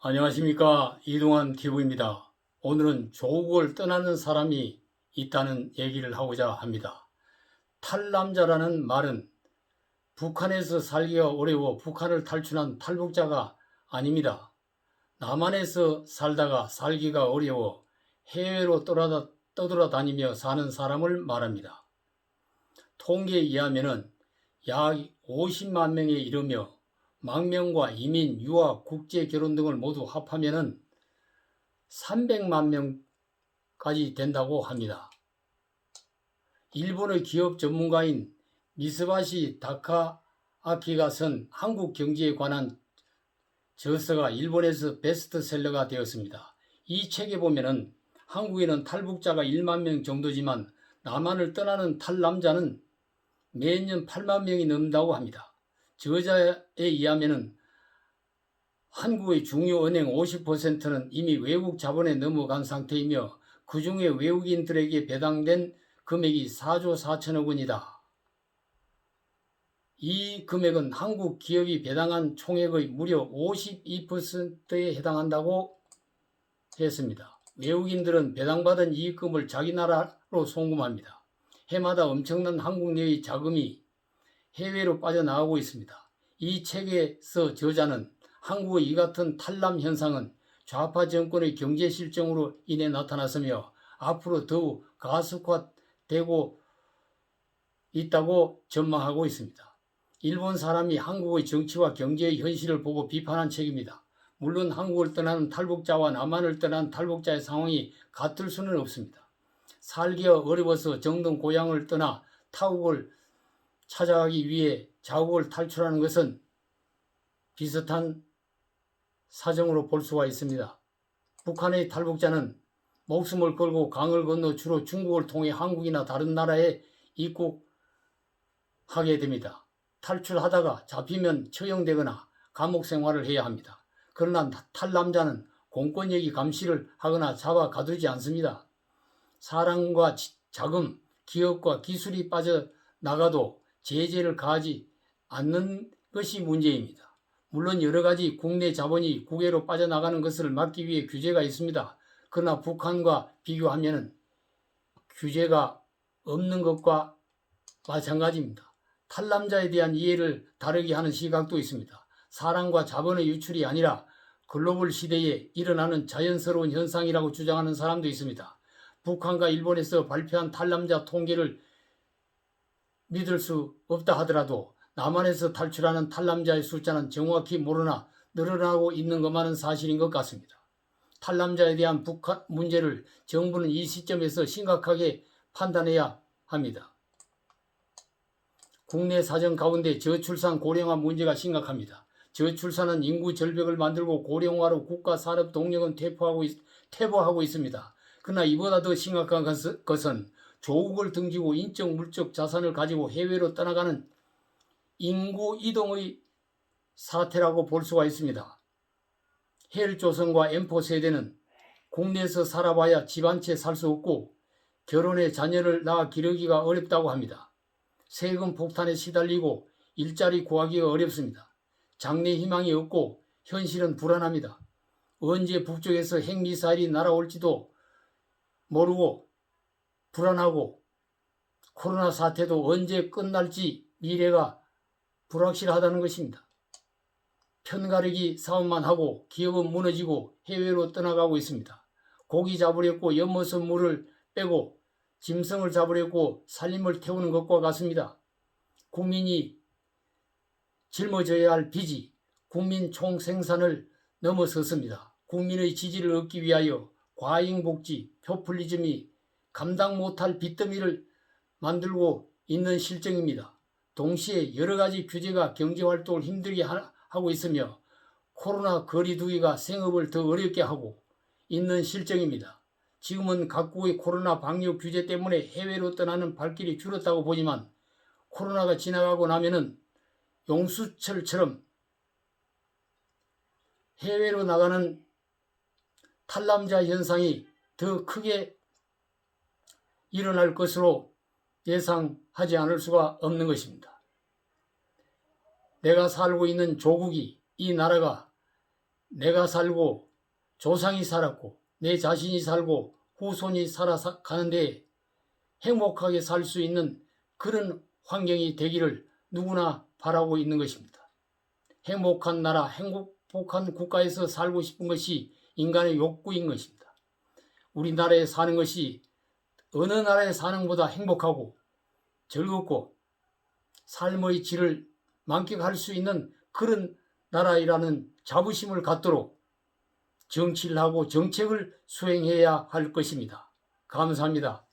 안녕하십니까. 이동환 TV입니다. 오늘은 조국을 떠나는 사람이 있다는 얘기를 하고자 합니다. 탈남자라는 말은 북한에서 살기가 어려워 북한을 탈출한 탈북자가 아닙니다. 남한에서 살다가 살기가 어려워 해외로 떠돌아다니며 사는 사람을 말합니다. 통계에 의하면 약 50만 명에 이르며 망명과 이민, 유학, 국제 결혼 등을 모두 합하면 300만 명까지 된다고 합니다. 일본의 기업 전문가인 미쓰바시 다카아키가 쓴 한국 경제에 관한 저서가 일본에서 베스트셀러가 되었습니다. 이 책에 보면은 한국에는 탈북자가 1만 명 정도지만 남한을 떠나는 탈남자는 매년 8만 명이 넘는다고 합니다. 저자에 의하면 한국의 중요 은행 50%는 이미 외국 자본에 넘어간 상태이며 그 중에 외국인들에게 배당된 금액이 4조 4천억 원이다. 이 금액은 한국 기업이 배당한 총액의 무려 52%에 해당한다고 했습니다. 외국인들은 배당받은 이익금을 자기 나라로 송금합니다. 해마다 엄청난 한국 내의 자금이 해외로 빠져나가고 있습니다. 이 책에서 저자는 한국의 이 같은 탈남 현상은 좌파 정권의 경제 실정으로 인해 나타났으며 앞으로 더욱 가속화되고 있다고 전망하고 있습니다. 일본 사람이 한국의 정치와 경제의 현실을 보고 비판한 책입니다. 물론 한국을 떠나는 탈북자와 남한을 떠나는 탈북자의 상황이 같을 수는 없습니다. 살기가 어려워서 정든 고향을 떠나 타국을 찾아가기 위해 자국을 탈출하는 것은 비슷한 사정으로 볼 수가 있습니다. 북한의 탈북자는 목숨을 걸고 강을 건너 주로 중국을 통해 한국이나 다른 나라에 입국하게 됩니다. 탈출하다가 잡히면 처형되거나 감옥 생활을 해야 합니다. 그러나 탈남자는 공권력이 감시를 하거나 잡아 가두지 않습니다. 사랑과 자금, 기업과 기술이 빠져나가도 제재를 가하지 않는 것이 문제입니다. 물론 여러 가지 국내 자본이 국외로 빠져나가는 것을 막기 위해 규제가 있습니다. 그러나 북한과 비교하면 규제가 없는 것과 마찬가지입니다. 탈남자에 대한 이해를 다르게 하는 시각도 있습니다. 사랑과 자본의 유출이 아니라 글로벌 시대에 일어나는 자연스러운 현상이라고 주장하는 사람도 있습니다. 북한과 일본에서 발표한 탈남자 통계를 믿을 수 없다 하더라도 남한에서 탈출하는 탈남자의 숫자는 정확히 모르나 늘어나고 있는 것만은 사실인 것 같습니다. 탈남자에 대한 북한 문제를 정부는 이 시점에서 심각하게 판단해야 합니다. 국내 사정 가운데 저출산 고령화 문제가 심각합니다. 저출산은 인구 절벽을 만들고 고령화로 국가 산업 동력은 퇴보하고 있습니다. 그러나 이보다 더 심각한 것은 조국을 등지고 인적 물적 자산을 가지고 해외로 떠나가는 인구 이동의 사태라고 볼 수가 있습니다. 헬조선과 엠포 세대는 국내에서 살아봐야 집 한 채 살 수 없고 결혼해 자녀를 낳아 기르기가 어렵다고 합니다. 세금 폭탄에 시달리고 일자리 구하기가 어렵습니다. 장래 희망이 없고 현실은 불안합니다. 언제 북쪽에서 핵미사일이 날아올지도 모르고 불안하고 코로나 사태도 언제 끝날지 미래가 불확실하다는 것입니다. 편가르기 사업만 하고 기업은 무너지고 해외로 떠나가고 있습니다. 고기 잡으려고 연못선 물을 빼고 짐승을 잡으려고 살림을 태우는 것과 같습니다. 국민이 짊어져야 할 빚이 국민 총생산을 넘어섰습니다. 국민의 지지를 얻기 위하여 과잉복지, 포퓰리즘이 감당 못할 빚더미를 만들고 있는 실정입니다. 동시에 여러 가지 규제가 경제활동을 힘들게 하고 있으며 코로나 거리두기가 생업을 더 어렵게 하고 있는 실정입니다. 지금은 각국의 코로나 방역 규제 때문에 해외로 떠나는 발길이 줄었다고 보지만 코로나가 지나가고 나면은 용수철처럼 해외로 나가는 탈남자 현상이 더 크게 일어날 것으로 예상하지 않을 수가 없는 것입니다. 내가 살고 있는 조국이, 이 나라가 내가 살고 조상이 살았고 내 자신이 살고 후손이 살아가는데 행복하게 살 수 있는 그런 환경이 되기를 누구나 바라고 있는 것입니다. 행복한 나라, 행복한 국가에서 살고 싶은 것이 인간의 욕구인 것입니다. 우리나라에 사는 것이 어느 나라에 사는 것보다 행복하고 즐겁고 삶의 질을 만끽할 수 있는 그런 나라이라는 자부심을 갖도록 정치를 하고 정책을 수행해야 할 것입니다. 감사합니다.